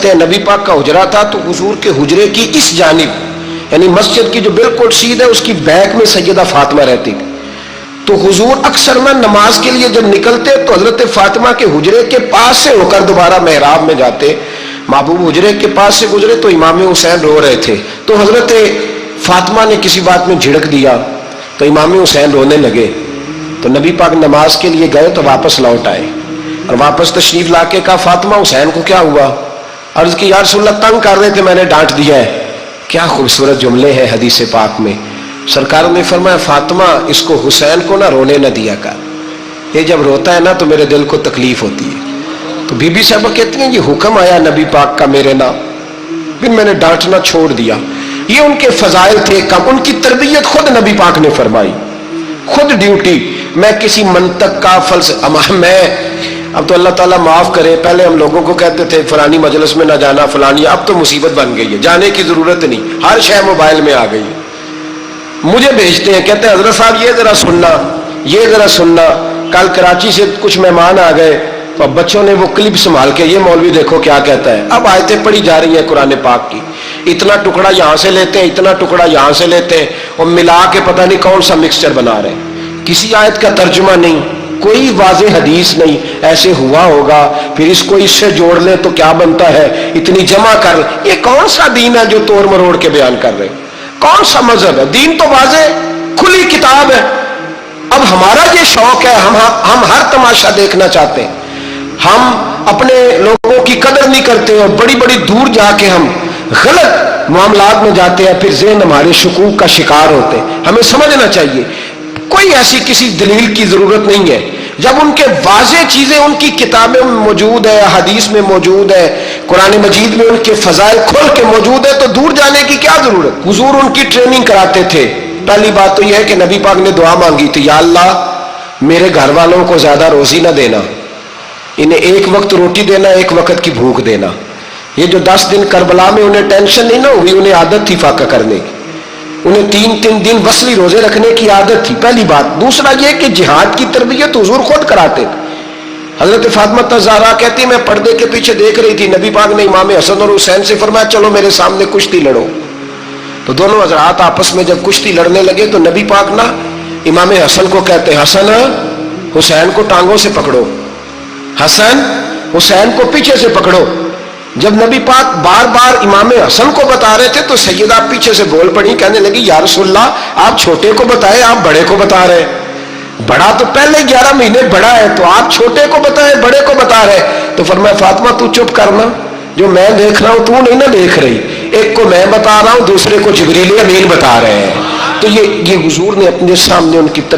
کہتے ہیں نبی پاک کا حجرہ تھا تو حضور کے حجرے کی اس جانب یعنی مسجد کی جو بالکل سیدھ ہے اس کی بیک میں سیدہ فاطمہ رہتی تھی. تو حضور اکثر میں نماز کے لیے جب نکلتے تو حضرت فاطمہ کے حجرے کے پاس سے ہو کر دوبارہ محراب میں جاتے. محبوب حجرے کے پاس سے گزرے تو امام حسین رو رہے تھے تو حضرت فاطمہ نے کسی بات میں جھڑک دیا تو امام حسین رونے لگے. تو نبی پاک نماز کے لیے گئے تو واپس لوٹ آئے اور واپس تشریف لا کے کہا فاطمہ حسین کو کیا ہوا؟ عرض کی یا رسول اللہ تنگ کر رہے تھے میں نے ڈانٹ دیا ہے. کیا خوبصورت جملے ہیں حدیث پاک میں. سرکار نے فرمایا فاطمہ اس کو حسین کو نہ رونے نہ دیا کر, یہ جب روتا ہے نا تو میرے دل کو تکلیف ہوتی ہے. تو بی بی صاحبہ کہتی ہیں یہ حکم آیا نبی پاک کا میرے نام, پھر میں نے ڈانٹنا چھوڑ دیا. یہ ان کے فضائل تھے کم, ان کی تربیت خود نبی پاک نے فرمائی, خود ڈیوٹی. میں کسی منطق کا میں اب تو اللہ تعالیٰ معاف کرے, پہلے ہم لوگوں کو کہتے تھے فلانی مجلس میں نہ جانا فلانی, اب تو مصیبت بن گئی ہے, جانے کی ضرورت نہیں, ہر شے موبائل میں آ گئی. مجھے بھیجتے ہیں کہتے ہیں حضرت صاحب یہ ذرا سننا یہ ذرا سننا. کل کراچی سے کچھ مہمان آ گئے تو بچوں نے وہ کلپ سنبھال کے یہ مولوی دیکھو کیا کہتا ہے. اب آیتیں پڑھی جا رہی ہیں قرآن پاک کی, اتنا ٹکڑا یہاں سے لیتے ہیں اتنا ٹکڑا یہاں سے لیتے ہیں اور ملا کے پتہ نہیں کون سا مکسچر بنا رہے ہیں. کسی آیت کا ترجمہ نہیں, کوئی واضح حدیث نہیں. ایسے ہوا ہوگا پھر اس کو اس سے جوڑ لیں تو کیا بنتا ہے, اتنی جمع کر. یہ کون سا دین ہے جو توڑ مروڑ کے بیان کر رہے ہیں؟ کون سا مذہب ہے؟ دین تو واضح کھلی کتاب ہے. اب ہمارا یہ شوق ہے, ہم ہر تماشا دیکھنا چاہتے ہیں, ہم اپنے لوگوں کی قدر نہیں کرتے اور بڑی بڑی دور جا کے ہم غلط معاملات میں جاتے ہیں, پھر ذہن ہمارے شکوک کا شکار ہوتے ہیں. ہمیں سمجھنا چاہیے کوئی ایسی کسی دلیل کی ضرورت نہیں ہے. جب ان کے واضح چیزیں ان کی کتابیں میں موجود ہے, حدیث میں موجود ہے, قرآن مجید میں ان کے فضائل کھول کے موجود ہے, تو دور جانے کی کیا ضرورت. حضور ان کی ٹریننگ کراتے تھے. پہلی بات تو یہ ہے کہ نبی پاک نے دعا مانگی تھی, یا اللہ میرے گھر والوں کو زیادہ روزی نہ دینا, انہیں ایک وقت روٹی دینا ایک وقت کی بھوک دینا. یہ جو 10 دن کربلا میں انہیں ٹینشن نہیں نہ ہوئی, انہیں عادت تھی فاقہ کرنے کی, انہیں 3 دن وصلی روزے رکھنے کی عادت تھی. پہلی بات. دوسرا یہ کہ جہاد کی تربیت حضور خود کراتے تھے. حضرت فاطمہ الزہرا کہتی میں پردے کے پیچھے دیکھ رہی تھی, نبی پاک نے امام حسن اور حسین سے فرمایا چلو میرے سامنے کشتی لڑو. تو دونوں حضرات آپس میں جب کشتی لڑنے لگے تو نبی پاک نا امام حسن کو کہتے حسن حسین کو ٹانگوں سے پکڑو, حسن حسین کو پیچھے سے پکڑو. جب نبی پاک بار بار امام حسن کو بتا رہے تھے تو سیدہ پیچھے سے بول پڑی, کہنے لگی یا رسول اللہ آپ چھوٹے کو بتائے آپ بڑے کو بتا رہے. بڑا تو پہلے 11 مہینے بڑا ہے تو آپ چھوٹے کو بتائے بڑے کو بتا رہے. تو فرمایا فاطمہ تو چپ کرنا, جو میں دیکھ رہا ہوں تو نہیں نہ دیکھ رہی, ایک کو میں بتا رہا ہوں دوسرے کو جبریل امین بتا رہے ہیں. تو یہ حضور نے اپنے سامنے ان کی